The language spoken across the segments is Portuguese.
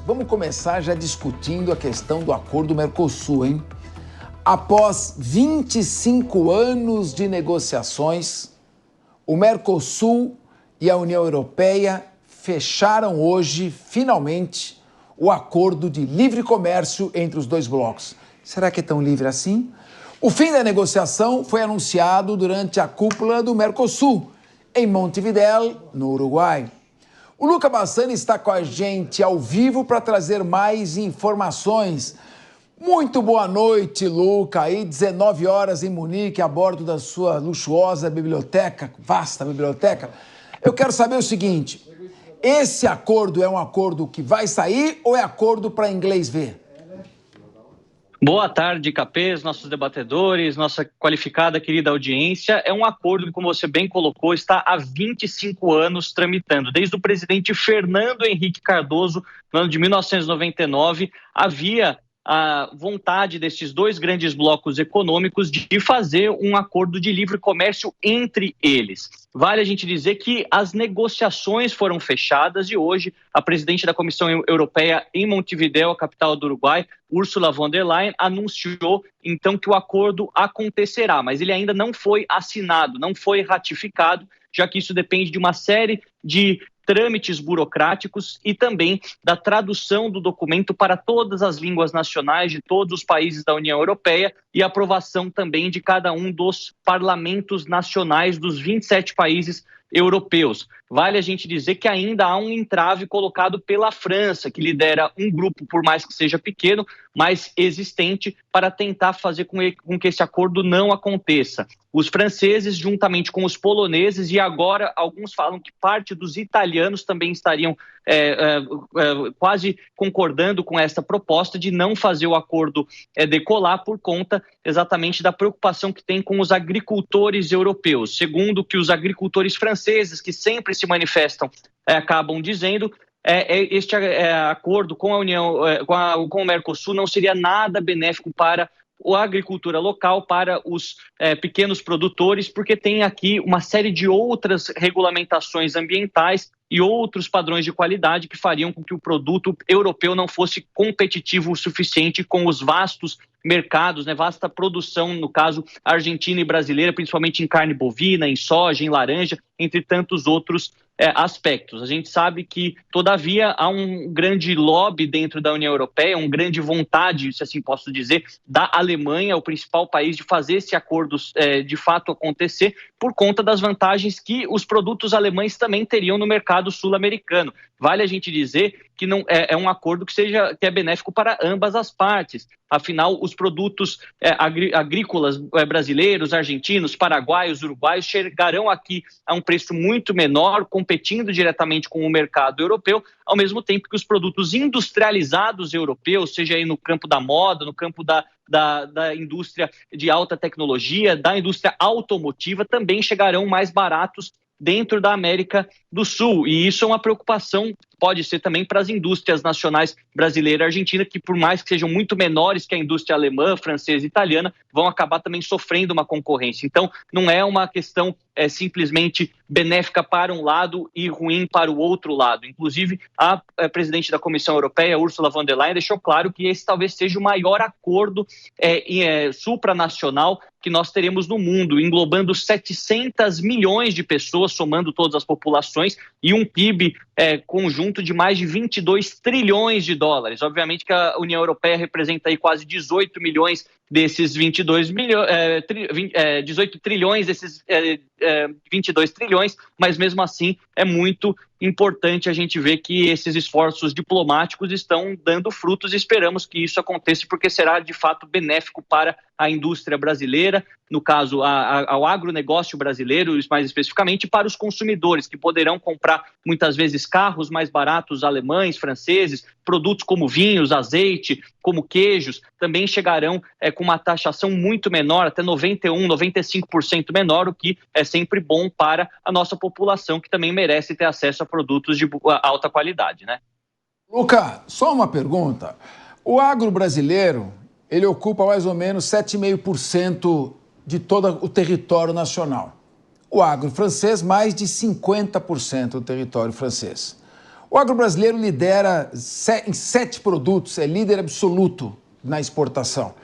vamos começar já discutindo a questão do acordo Mercosul, hein? Após 25 anos de negociações, o Mercosul e a União Europeia fecharam hoje, finalmente, o acordo de livre comércio entre os dois blocos. Será que é tão livre assim? O fim da negociação foi anunciado durante a cúpula do Mercosul, em Montevidéu, no Uruguai. O Luca Bassani está com a gente ao vivo para trazer mais informações. Muito boa noite, Luca. Aí, 19 horas em Munique, a bordo da sua luxuosa biblioteca, vasta biblioteca. Eu quero saber o seguinte, esse acordo é um acordo que vai sair ou é acordo para inglês ver? Boa tarde, Capês, nossos debatedores, nossa qualificada, querida audiência. É um acordo que, como você bem colocou, está há 25 anos tramitando. Desde o presidente Fernando Henrique Cardoso, no ano de 1999, havia a vontade desses dois grandes blocos econômicos de fazer um acordo de livre comércio entre eles. Vale a gente dizer que as negociações foram fechadas e hoje a presidente da Comissão Europeia em Montevidéu, a capital do Uruguai, Ursula von der Leyen, anunciou então que o acordo acontecerá, mas ele ainda não foi assinado, não foi ratificado, já que isso depende de uma série de trâmites burocráticos e também da tradução do documento para todas as línguas nacionais de todos os países da União Europeia e aprovação também de cada um dos parlamentos nacionais dos 27 países europeus. Vale a gente dizer que ainda há um entrave colocado pela França, que lidera um grupo, por mais que seja pequeno, mas existente, para tentar fazer com que esse acordo não aconteça. Os franceses, juntamente com os poloneses, e agora alguns falam que parte dos italianos também estariam quase concordando com essa proposta de não fazer o acordo decolar por conta exatamente da preocupação que tem com os agricultores europeus. Segundo o que os agricultores franceses, que sempre se manifestam, acabam dizendo, este acordo com a União, com o Mercosul não seria nada benéfico para a agricultura local, para os pequenos produtores, porque tem aqui uma série de outras regulamentações ambientais e outros padrões de qualidade que fariam com que o produto europeu não fosse competitivo o suficiente com os vastos mercados, vasta produção, no caso argentina e brasileira, principalmente em carne bovina, em soja, em laranja, entre tantos outros aspectos. A gente sabe que, todavia, há um grande lobby dentro da União Europeia, uma grande vontade, se assim posso dizer, da Alemanha, o principal país, de fazer esse acordo de fato acontecer, por conta das vantagens que os produtos alemães também teriam no mercado sul-americano. Vale a gente dizer que não é um acordo que é benéfico para ambas as partes. Afinal, os produtos agrícolas brasileiros, argentinos, paraguaios, uruguaios chegarão aqui a um preço muito menor, competindo diretamente com o mercado europeu, ao mesmo tempo que os produtos industrializados europeus, seja aí no campo da moda, no campo da indústria de alta tecnologia, da indústria automotiva, também chegarão mais baratos dentro da América do Sul. E isso é uma preocupação, pode ser também para as indústrias nacionais brasileira e argentina, que por mais que sejam muito menores que a indústria alemã, francesa e italiana, vão acabar também sofrendo uma concorrência. Então, não é uma questão simplesmente benéfica para um lado e ruim para o outro lado. Inclusive, a presidente da Comissão Europeia, Ursula von der Leyen, deixou claro que esse talvez seja o maior acordo supranacional que nós teremos no mundo, englobando 700 milhões de pessoas, somando todas as populações, e um PIB conjunto de mais de 22 trilhões de dólares. Obviamente que a União Europeia representa aí quase 18 milhões desses 18 trilhões desses 22 trilhões, mas mesmo assim é muito importante a gente ver que esses esforços diplomáticos estão dando frutos e esperamos que isso aconteça porque será de fato benéfico para a indústria brasileira, no caso ao agronegócio brasileiro, mais especificamente para os consumidores que poderão comprar muitas vezes carros mais baratos alemães, franceses, produtos como vinhos, azeite, como queijos, também chegarão com uma taxação muito menor, até 91%, 95% menor, o que é sempre bom para a nossa população, que também merece ter acesso a produtos de alta qualidade, né? Luca, só uma pergunta. O agro brasileiro, ele ocupa mais ou menos 7,5% de todo o território nacional. O agro francês, mais de 50% do território francês. O agro brasileiro lidera em 7 produtos, é líder absoluto na exportação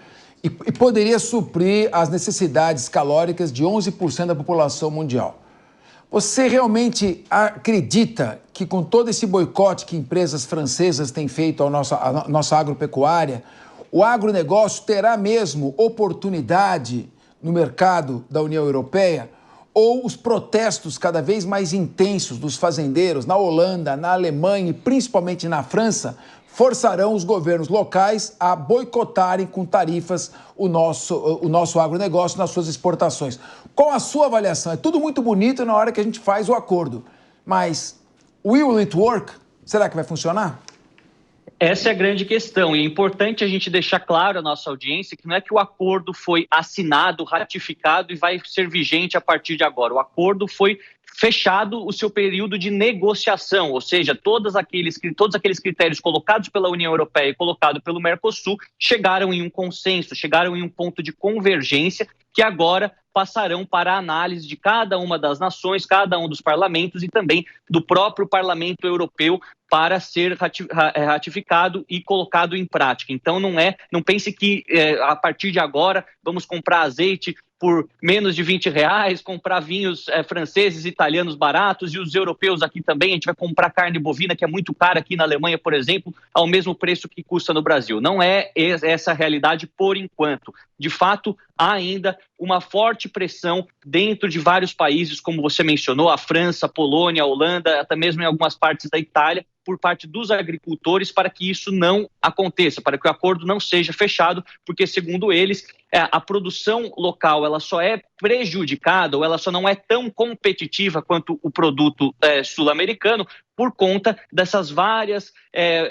e poderia suprir as necessidades calóricas de 11% da população mundial. Você realmente acredita que com todo esse boicote que empresas francesas têm feito à nossa agropecuária, o agronegócio terá mesmo oportunidade no mercado da União Europeia? Ou os protestos cada vez mais intensos dos fazendeiros na Holanda, na Alemanha e principalmente na França forçarão os governos locais a boicotarem com tarifas o nosso agronegócio nas suas exportações? Qual a sua avaliação? É tudo muito bonito na hora que a gente faz o acordo, mas will it work? Será que vai funcionar? Essa é a grande questão, e é importante a gente deixar claro à nossa audiência que não é que o acordo foi assinado, ratificado e vai ser vigente a partir de agora. O acordo foi fechado o seu período de negociação, ou seja, todos aqueles critérios colocados pela União Europeia e colocados pelo Mercosul chegaram em um consenso, chegaram em um ponto de convergência que agora passarão para a análise de cada uma das nações, cada um dos parlamentos e também do próprio Parlamento Europeu para ser ratificado e colocado em prática. Então não pense que a partir de agora vamos comprar azeite por menos de R$20, comprar vinhos franceses, italianos baratos, e os europeus aqui também. A gente vai comprar carne bovina, que é muito cara aqui na Alemanha, por exemplo, ao mesmo preço que custa no Brasil. Não é essa a realidade por enquanto. De fato, há ainda uma forte pressão dentro de vários países, como você mencionou, a França, a Polônia, a Holanda, até mesmo em algumas partes da Itália, por parte dos agricultores para que isso não aconteça, para que o acordo não seja fechado, porque, segundo eles, a produção local ela só é prejudicada ou ela só não é tão competitiva quanto o produto sul-americano por conta dessas várias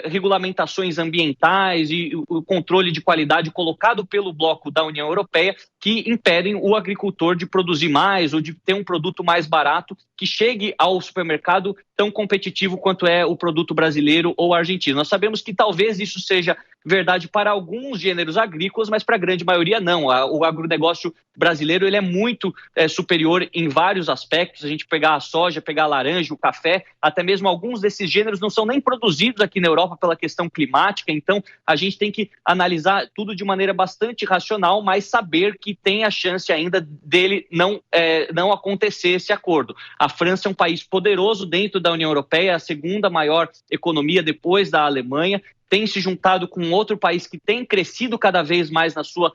regulamentações ambientais e o controle de qualidade colocado pelo bloco da União Europeia que impedem o agricultor de produzir mais ou de ter um produto mais barato que chegue ao supermercado tão competitivo quanto é o produto brasileiro ou argentino. Nós sabemos que talvez isso seja verdade para alguns gêneros agrícolas, mas para a grande maioria não. O agronegócio brasileiro ele é muito superior em vários aspectos. A gente pegar a soja, pegar a laranja, o café, até mesmo alguns desses gêneros não são nem produzidos aqui na Europa pela questão climática. Então, a gente tem que analisar tudo de maneira bastante racional, mas saber que tem a chance ainda dele não acontecer esse acordo. A França é um país poderoso dentro da União Europeia, a segunda maior economia depois da Alemanha, tem se juntado com outro país que tem crescido cada vez mais na sua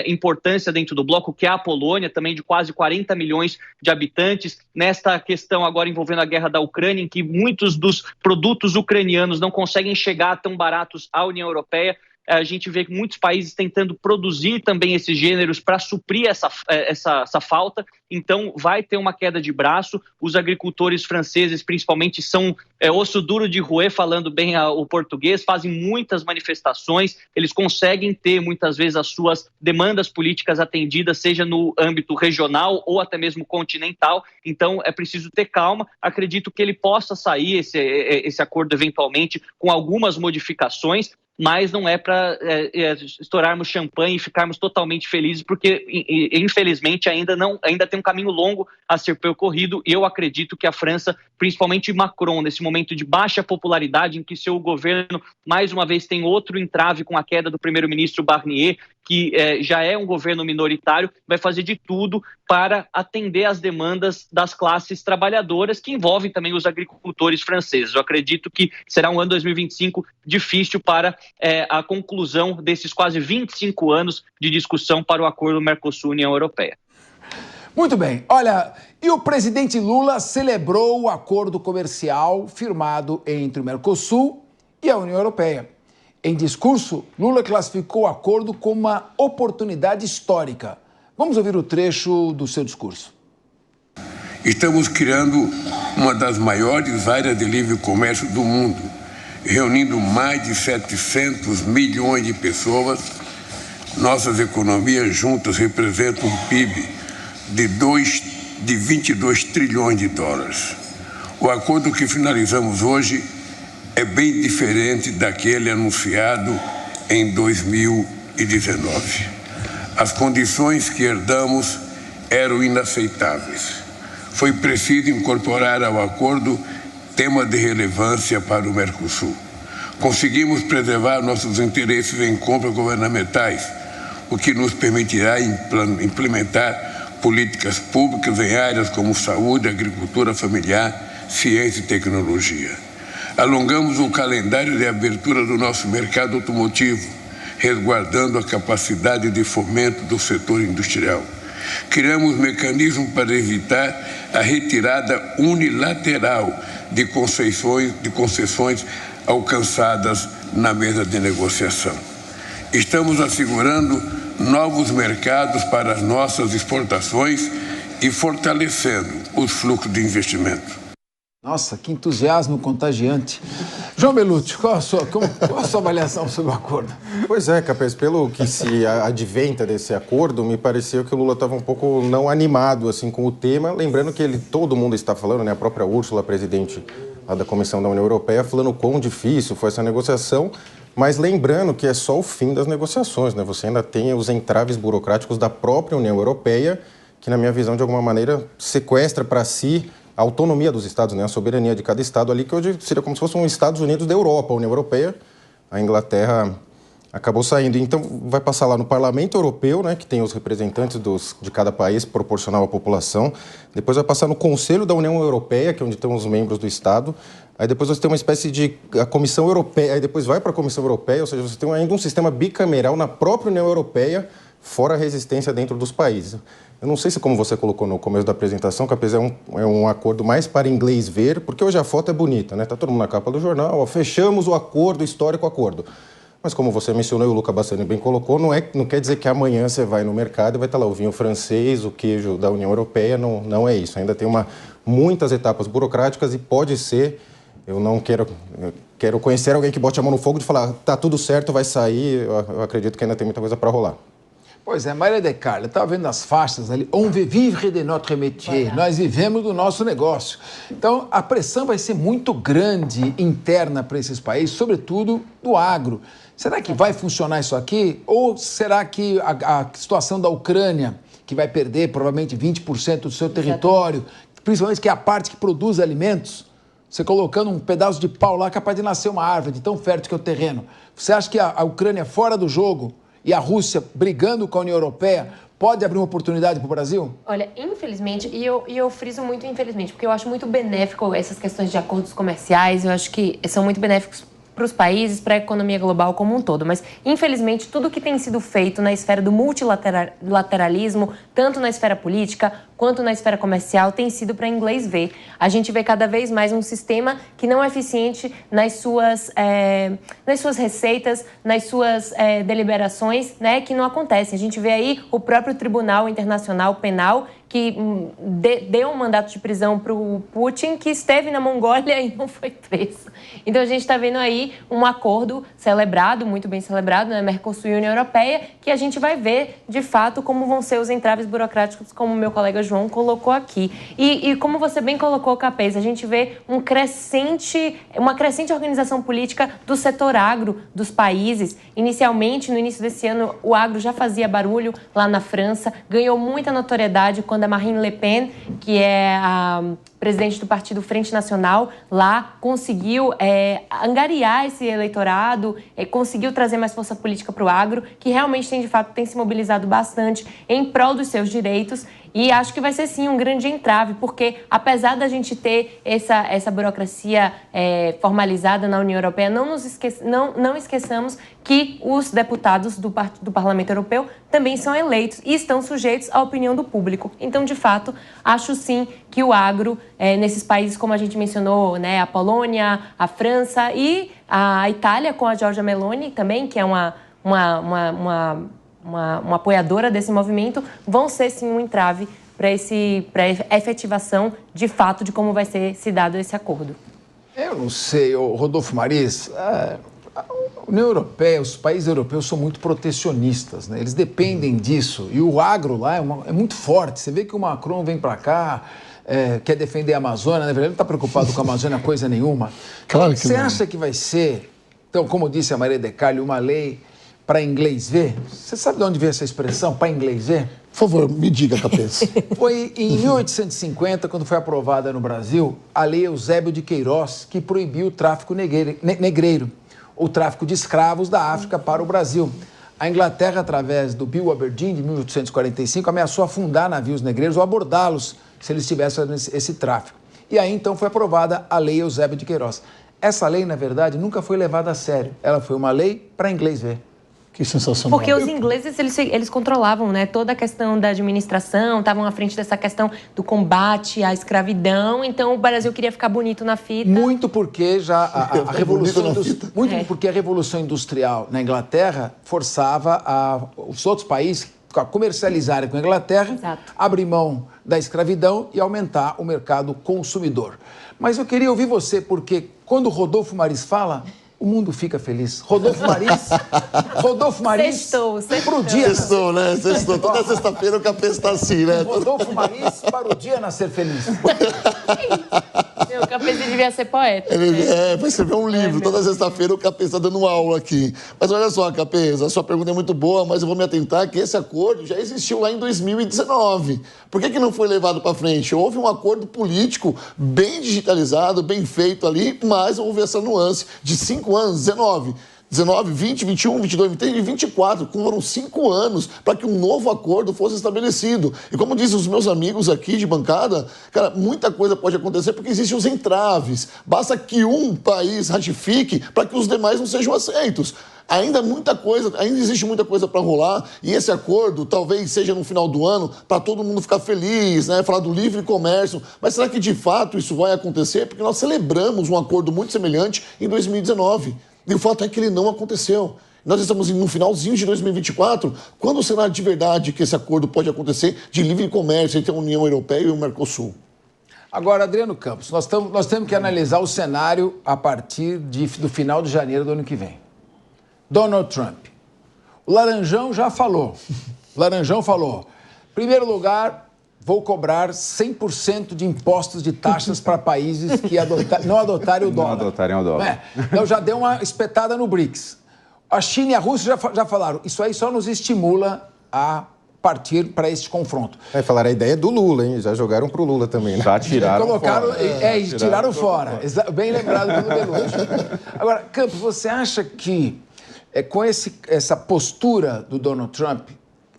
importância dentro do bloco, que é a Polônia, também de quase 40 milhões de habitantes. Nesta questão agora envolvendo a guerra da Ucrânia, em que muitos dos produtos ucranianos não conseguem chegar tão baratos à União Europeia, a gente vê muitos países tentando produzir também esses gêneros para suprir essa falta. Então, vai ter uma queda de braço. Os agricultores franceses, principalmente, são osso duro de roer, falando bem o português, fazem muitas manifestações. Eles conseguem ter, muitas vezes, as suas demandas políticas atendidas, seja no âmbito regional ou até mesmo continental. Então, é preciso ter calma. Acredito que ele possa sair, esse acordo, eventualmente, com algumas modificações, mas não é para estourarmos champanhe e ficarmos totalmente felizes, porque, infelizmente, ainda tem um caminho longo a ser percorrido, e eu acredito que a França, principalmente Macron, nesse momento de baixa popularidade, em que seu governo, mais uma vez, tem outro entrave com a queda do primeiro-ministro Barnier, que já é um governo minoritário, vai fazer de tudo para atender às demandas das classes trabalhadoras, que envolvem também os agricultores franceses. Eu acredito que será um ano 2025 difícil para a conclusão desses quase 25 anos de discussão para o acordo Mercosul-União Europeia. Muito bem. Olha, e o presidente Lula celebrou o acordo comercial firmado entre o Mercosul e a União Europeia. Em discurso, Lula classificou o acordo como uma oportunidade histórica. Vamos ouvir o trecho do seu discurso. Estamos criando uma das maiores áreas de livre comércio do mundo, reunindo mais de 700 milhões de pessoas. Nossas economias juntas representam um PIB de 22 trilhões de dólares. O acordo que finalizamos hoje é bem diferente daquele anunciado em 2019. As condições que herdamos eram inaceitáveis. Foi preciso incorporar ao acordo tema de relevância para o Mercosul. Conseguimos preservar nossos interesses em compras governamentais, o que nos permitirá implementar políticas públicas em áreas como saúde, agricultura familiar, ciência e tecnologia. Alongamos o calendário de abertura do nosso mercado automotivo, resguardando a capacidade de fomento do setor industrial. Criamos mecanismos para evitar a retirada unilateral de concessões alcançadas na mesa de negociação. Estamos assegurando novos mercados para as nossas exportações e fortalecendo os fluxos de investimento. Nossa, que entusiasmo contagiante. João Belucci, qual a sua avaliação sobre o acordo? Pois é, Capês, pelo que se adventa desse acordo, me pareceu que o Lula estava um pouco não animado assim, com o tema, lembrando que todo mundo está falando, né, a própria Ursula, presidente lá da Comissão da União Europeia, falando o quão difícil foi essa negociação, mas lembrando que é só o fim das negociações, né? Você ainda tem os entraves burocráticos da própria União Europeia, que, na minha visão, de alguma maneira, sequestra para si a autonomia dos Estados, né? A soberania de cada Estado ali, que hoje seria como se fosse um Estados Unidos da Europa, a União Europeia. A Inglaterra acabou saindo. Então, vai passar lá no Parlamento Europeu, né, que tem os representantes de cada país, proporcional à população. Depois vai passar no Conselho da União Europeia, que é onde estão os membros do Estado. Aí depois você tem uma espécie de a Comissão Europeia, aí depois vai para a Comissão Europeia, ou seja, você tem ainda um sistema bicameral na própria União Europeia, fora a resistência dentro dos países. Eu não sei se, como você colocou no começo da apresentação, que apesar é um acordo mais para inglês ver, porque hoje a foto é bonita, né? Tá todo mundo na capa do jornal, ó, fechamos o acordo, histórico acordo. Mas como você mencionou e o Luca Bassani bem colocou, não quer dizer que amanhã você vai no mercado e vai estar lá o vinho francês, o queijo da União Europeia, não é isso. Ainda tem muitas etapas burocráticas e pode ser, quero conhecer alguém que bote a mão no fogo e falar, tá tudo certo, vai sair, eu acredito que ainda tem muita coisa para rolar. Pois é, Maria de Carla, eu estava vendo as faixas ali, on veut vivre de notre métier, nós vivemos do nosso negócio. Então, a pressão vai ser muito grande interna para esses países, sobretudo do agro. Será que vai funcionar isso aqui? Ou será que a situação da Ucrânia, que vai perder provavelmente 20% do seu território, principalmente que é a parte que produz alimentos, você colocando um pedaço de pau lá, capaz de nascer uma árvore, de tão fértil que é o terreno. Você acha que a Ucrânia fora do jogo e a Rússia brigando com a União Europeia pode abrir uma oportunidade para o Brasil? Olha, infelizmente, e eu friso muito infelizmente, porque eu acho muito benéfico essas questões de acordos comerciais, eu acho que são muito benéficos para os países, para a economia global como um todo. Mas, infelizmente, tudo que tem sido feito na esfera do multilateralismo, tanto na esfera política quanto na esfera comercial, tem sido para inglês ver. A gente vê cada vez mais um sistema que não é eficiente nas suas receitas, nas suas deliberações, né, que não acontecem. A gente vê aí o próprio Tribunal Internacional Penal, que deu um mandato de prisão para o Putin, que esteve na Mongólia e não foi preso. Então, a gente está vendo aí um acordo celebrado, muito bem celebrado, né, Mercosul e União Europeia, que a gente vai ver, de fato, como vão ser os entraves burocráticos, como o meu colega João colocou aqui. E como você bem colocou, Capês, a gente vê uma crescente organização política do setor agro dos países. Inicialmente, no início desse ano, o agro já fazia barulho lá na França, ganhou muita notoriedade quando a Marine Le Pen, que é a presidente do partido Frente Nacional, lá conseguiu angariar esse eleitorado, conseguiu trazer mais força política para o agro, que realmente tem se mobilizado bastante em prol dos seus direitos. E acho que vai ser, sim, um grande entrave, porque apesar da gente ter essa burocracia formalizada na União Europeia, não esqueçamos que os deputados do Parlamento Europeu também são eleitos e estão sujeitos à opinião do público. Então, de fato, acho sim que o agro, nesses países, como a gente mencionou, né, a Polônia, a França e a Itália, com a Giorgia Meloni também, que é uma apoiadora desse movimento, vão ser sim um entrave para a efetivação de fato de como vai ser se dado esse acordo. Eu não sei, Rodolfo Maris, a União Europeia, os países europeus são muito protecionistas, né? Eles dependem disso e o agro lá é muito forte. Você vê que o Macron vem para cá, quer defender a Amazônia, na verdade ele não está preocupado com a Amazônia coisa nenhuma. Claro que Você não. acha que vai ser, então, como disse a Maria de Carli, uma lei para inglês ver? Você sabe de onde veio essa expressão, para inglês ver? Por favor, me diga, Capês. Foi em 1850, quando foi aprovada no Brasil a Lei Eusébio de Queiroz, que proibiu o tráfico negreiro, o tráfico de escravos da África para o Brasil. A Inglaterra, através do Bill Aberdeen, de 1845, ameaçou afundar navios negreiros ou abordá-los se eles tivessem esse tráfico. E aí, então, foi aprovada a Lei Eusébio de Queiroz. Essa lei, na verdade, nunca foi levada a sério. Ela foi uma lei para inglês ver. Que sensacional. Porque os ingleses, eles controlavam, né, toda a questão da administração, estavam à frente dessa questão do combate à escravidão, então o Brasil queria ficar bonito na fita. Muito porque já a Revolução porque a Revolução Industrial na Inglaterra forçava os outros países a comercializarem com a Inglaterra, Exato. abrir mão da escravidão e aumentar o mercado consumidor. Mas eu queria ouvir você, porque quando o Rodolfo Maris fala, o mundo fica feliz. Rodolfo Maris, Sextou. pro dia... Sextou, né? Sextou. Toda sexta-feira o Capês está assim, né? Rodolfo Maris para o dia nascer feliz. Meu, o Capês devia ser poeta. Vai escrever um livro. Toda sexta-feira o Capês está dando aula aqui. Mas olha só, Capês, a sua pergunta é muito boa, mas eu vou me atentar que esse acordo já existiu lá em 2019. Por que não foi levado para frente? Houve um acordo político bem digitalizado, bem feito ali, mas houve essa nuance de 5 anos, 19, 20, 21, 22, 23 e 24. Foram 5 anos para que um novo acordo fosse estabelecido. E como dizem os meus amigos aqui de bancada, cara, muita coisa pode acontecer porque existem os entraves. Basta que um país ratifique para que os demais não sejam aceitos. Ainda existe muita coisa para rolar e esse acordo talvez seja no final do ano para todo mundo ficar feliz, né? Falar do livre comércio. Mas será que de fato isso vai acontecer? Porque nós celebramos um acordo muito semelhante em 2019 e o fato é que ele não aconteceu. Nós estamos no finalzinho de 2024, quando será de verdade que esse acordo pode acontecer de livre comércio entre a União Europeia e o Mercosul? Agora, Adriano Campos, nós temos que analisar o cenário a partir do final de janeiro do ano que vem. Donald Trump. O Laranjão já falou. Primeiro lugar, vou cobrar 100% de impostos de taxas para países que não adotarem o dólar. Não adotarem o dólar. Então já deu uma espetada no BRICS. A China e a Rússia já falaram. Isso aí só nos estimula a partir para este confronto. Falaram a ideia do Lula, hein? Já jogaram pro Lula também, né? Já tiraram Colocaram, fora. Tiraram fora. Bem lembrado pelo Belucci. Agora, Campos, você acha que com essa postura do Donald Trump,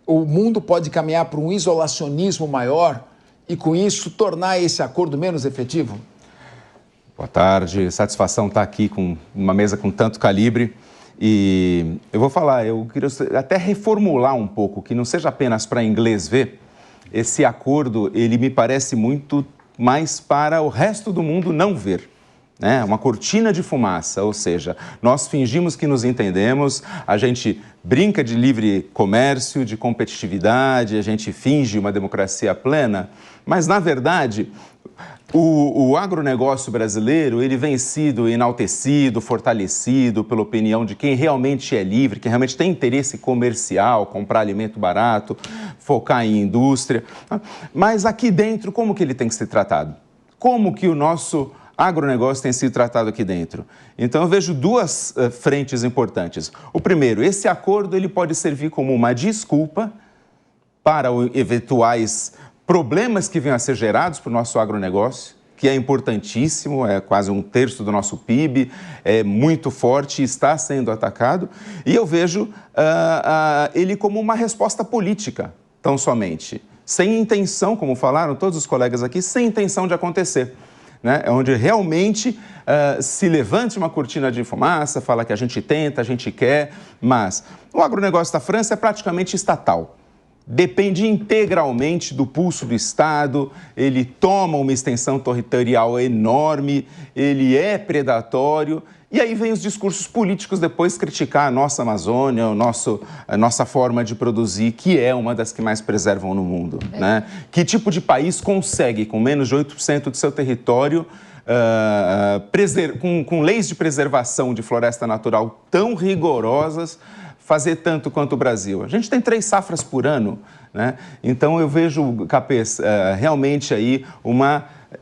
o mundo pode caminhar para um isolacionismo maior e, com isso, tornar esse acordo menos efetivo? Boa tarde, satisfação estar aqui com uma mesa com tanto calibre. E eu queria até reformular um pouco, que não seja apenas para inglês ver. Esse acordo, ele me parece muito mais para o resto do mundo não ver. Uma cortina de fumaça, ou seja, nós fingimos que nos entendemos, a gente brinca de livre comércio, de competitividade, a gente finge uma democracia plena, mas, na verdade, o agronegócio brasileiro, ele vem sido enaltecido, fortalecido pela opinião de quem realmente é livre, quem realmente tem interesse comercial, comprar alimento barato, focar em indústria. Mas aqui dentro, como que ele tem que ser tratado? Como que o nosso agronegócio tem sido tratado aqui dentro? Então, eu vejo duas frentes importantes. O primeiro, esse acordo ele pode servir como uma desculpa para eventuais problemas que venham a ser gerados para o nosso agronegócio, que é importantíssimo, é quase 1/3 do nosso PIB, é muito forte e está sendo atacado. E eu vejo ele como uma resposta política, tão somente. Sem intenção, como falaram todos os colegas aqui, sem intenção de acontecer. É onde realmente se levante uma cortina de fumaça, fala que a gente tenta, a gente quer, mas o agronegócio da França é praticamente estatal. Depende integralmente do pulso do Estado, ele toma uma extensão territorial enorme, ele é predatório. E aí vem os discursos políticos depois criticar a nossa Amazônia, a nossa forma de produzir, que é uma das que mais preservam no mundo. Que tipo de país consegue, com menos de 8% do seu território, com leis de preservação de floresta natural tão rigorosas, fazer tanto quanto o Brasil? A gente tem 3 safras por ano, Então eu vejo, Capês, realmente aí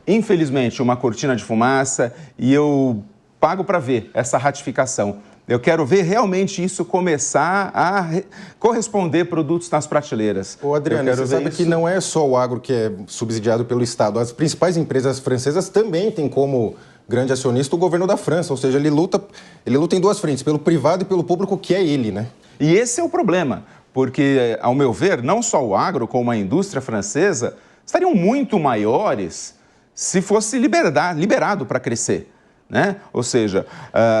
infelizmente, uma cortina de fumaça, e eu pago para ver essa ratificação. Eu quero ver realmente isso começar a corresponder produtos nas prateleiras. Ô, Adriano, você sabe que não é só o agro que é subsidiado pelo Estado. As principais empresas francesas também têm como grande acionista o governo da França, ou seja, ele luta em duas frentes, pelo privado e pelo público, que é ele, né? E esse é o problema, porque, ao meu ver, não só o agro, como a indústria francesa estariam muito maiores se fosse liberado para crescer, né? Ou seja,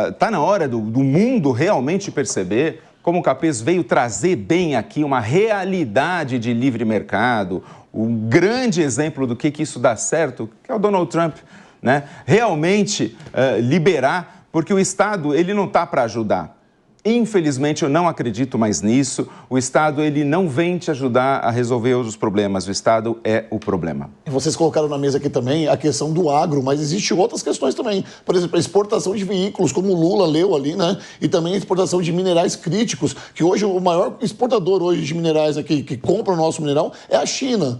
está na hora do mundo realmente perceber, como o Capês veio trazer bem aqui, uma realidade de livre mercado, um grande exemplo do que isso dá certo, que é o Donald Trump, né? Realmente liberar, porque o Estado ele não está para ajudar. Infelizmente, eu não acredito mais nisso. O Estado ele não vem te ajudar a resolver os problemas. O Estado é o problema. Vocês colocaram na mesa aqui também a questão do agro, mas existem outras questões também. Por exemplo, a exportação de veículos, como o Lula leu ali, né? E também a exportação de minerais críticos, que hoje o maior exportador hoje de minerais aqui, que compra o nosso mineral, é a China.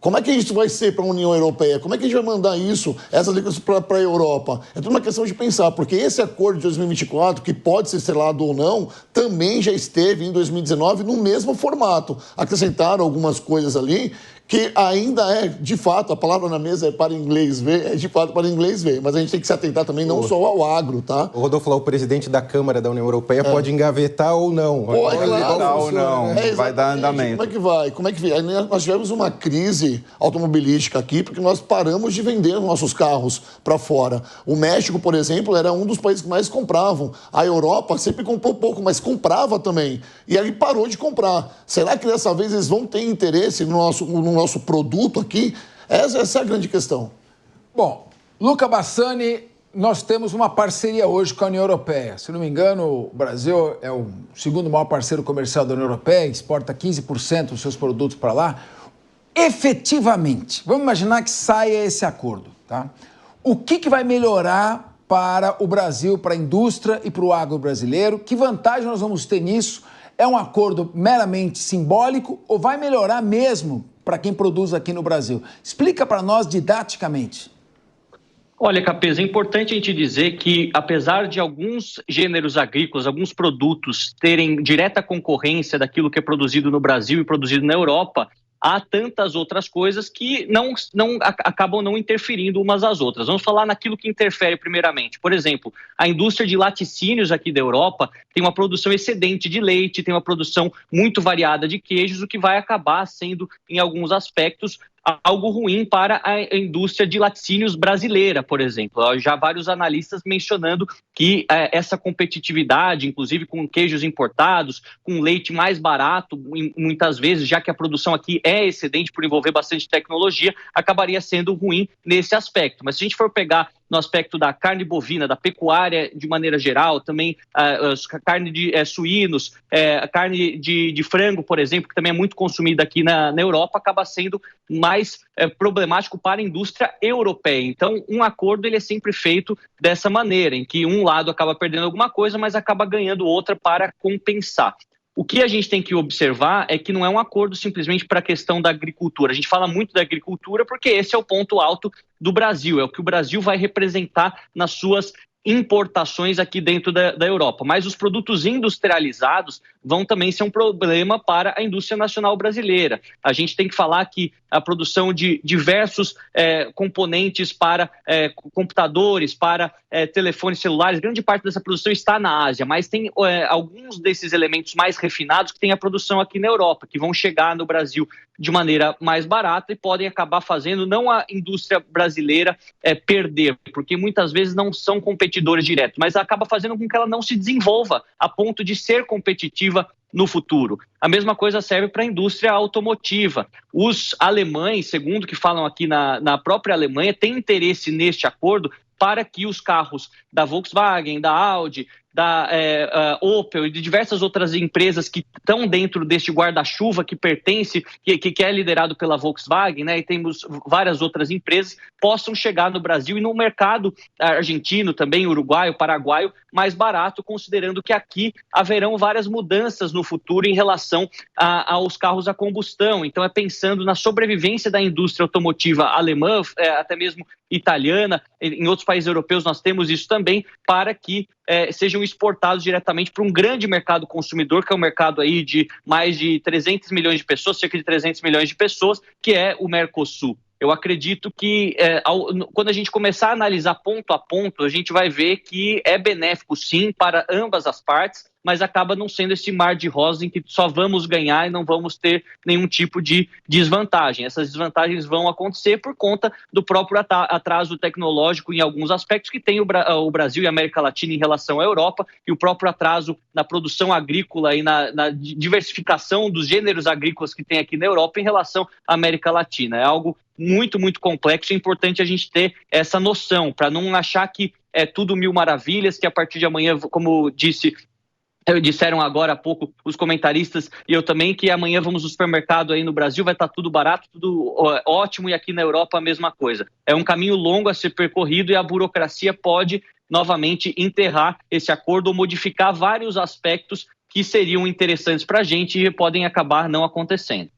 Como é que isso vai ser para a União Europeia? Como é que a gente vai mandar isso, essas ligas para a Europa? É tudo uma questão de pensar, porque esse acordo de 2024, que pode ser selado ou não, também já esteve em 2019 no mesmo formato. Acrescentaram algumas coisas ali que ainda é, de fato, a palavra na mesa é para inglês ver, é de fato para inglês ver, mas a gente tem que se atentar também não só ao agro, tá? O Rodolfo, o presidente da Câmara da União Europeia pode engavetar ou não. Pode engavetar ou não, vai dar andamento. Como é que vai? Como é que vai? Nós tivemos uma crise automobilística aqui porque nós paramos de vender os nossos carros para fora. O México, por exemplo, era um dos países que mais compravam. A Europa sempre comprou pouco, mas comprava também. E aí parou de comprar. Será que dessa vez eles vão ter interesse no nosso produto aqui? Essa é a grande questão. Bom, Luca Bassani, nós temos uma parceria hoje com a União Europeia. Se não me engano, o Brasil é o segundo maior parceiro comercial da União Europeia, exporta 15% dos seus produtos para lá. Efetivamente, vamos imaginar que saia esse acordo, tá? O que vai melhorar para o Brasil, para a indústria e para o agro brasileiro? Que vantagem nós vamos ter nisso? É um acordo meramente simbólico ou vai melhorar mesmo para quem produz aqui no Brasil? Explica para nós didaticamente. Olha, Capês, é importante a gente dizer que, apesar de alguns gêneros agrícolas, alguns produtos terem direta concorrência daquilo que é produzido no Brasil e produzido na Europa, há tantas outras coisas que acabam não interferindo umas às outras. Vamos falar naquilo que interfere primeiramente. Por exemplo, a indústria de laticínios aqui da Europa tem uma produção excedente de leite, tem uma produção muito variada de queijos, o que vai acabar sendo, em alguns aspectos, algo ruim para a indústria de laticínios brasileira, por exemplo. Já vários analistas mencionando que essa competitividade, inclusive com queijos importados, com leite mais barato, muitas vezes, já que a produção aqui é excedente por envolver bastante tecnologia, acabaria sendo ruim nesse aspecto. Mas se a gente for pegar no aspecto da carne bovina, da pecuária de maneira geral, também carne de suínos, carne de frango, por exemplo, que também é muito consumida aqui na Europa, acaba sendo mais problemático para a indústria europeia. Então, um acordo ele é sempre feito dessa maneira, em que um lado acaba perdendo alguma coisa, mas acaba ganhando outra para compensar. O que a gente tem que observar é que não é um acordo simplesmente para a questão da agricultura. A gente fala muito da agricultura porque esse é o ponto alto do Brasil, é o que o Brasil vai representar nas suas importações aqui dentro da Europa. Mas os produtos industrializados vão também ser um problema para a indústria nacional brasileira. A gente tem que falar que a produção de diversos componentes para computadores, para telefones celulares, grande parte dessa produção está na Ásia, mas tem alguns desses elementos mais refinados que tem a produção aqui na Europa, que vão chegar no Brasil de maneira mais barata e podem acabar fazendo não a indústria brasileira perder, porque muitas vezes não são competidores diretos, mas acaba fazendo com que ela não se desenvolva a ponto de ser competitiva no futuro. A mesma coisa serve para a indústria automotiva. Os alemães, segundo que falam aqui na própria Alemanha, têm interesse neste acordo para que os carros da Volkswagen, da Audi, da Opel e de diversas outras empresas que estão dentro deste guarda-chuva que pertence, que é liderado pela Volkswagen, né, e temos várias outras empresas, possam chegar no Brasil e no mercado argentino, também uruguaio, paraguaio, mais barato, considerando que aqui haverão várias mudanças no futuro em relação aos carros a combustão. Então é pensando na sobrevivência da indústria automotiva alemã, até mesmo italiana, em outros países europeus nós temos isso também, para que sejam exportados diretamente para um grande mercado consumidor, que é um mercado aí de mais de 300 milhões de pessoas, cerca de 300 milhões de pessoas, que é o Mercosul. Eu acredito que quando a gente começar a analisar ponto a ponto, a gente vai ver que é benéfico sim para ambas as partes, mas acaba não sendo esse mar de rosas em que só vamos ganhar e não vamos ter nenhum tipo de desvantagem. Essas desvantagens vão acontecer por conta do próprio atraso tecnológico em alguns aspectos que tem o Brasil e a América Latina em relação à Europa, e o próprio atraso na produção agrícola e na diversificação dos gêneros agrícolas que tem aqui na Europa em relação à América Latina. É algo muito, muito complexo. É importante a gente ter essa noção, para não achar que é tudo mil maravilhas, que a partir de amanhã, como disseram agora há pouco os comentaristas e eu também, que amanhã vamos no supermercado aí no Brasil, vai estar tudo barato, tudo ótimo, e aqui na Europa a mesma coisa. É um caminho longo a ser percorrido e a burocracia pode novamente enterrar esse acordo ou modificar vários aspectos que seriam interessantes para a gente e podem acabar não acontecendo.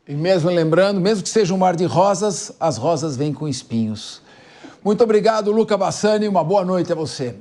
E mesmo lembrando, mesmo que seja um mar de rosas, as rosas vêm com espinhos. Muito obrigado, Luca Bassani, uma boa noite a você.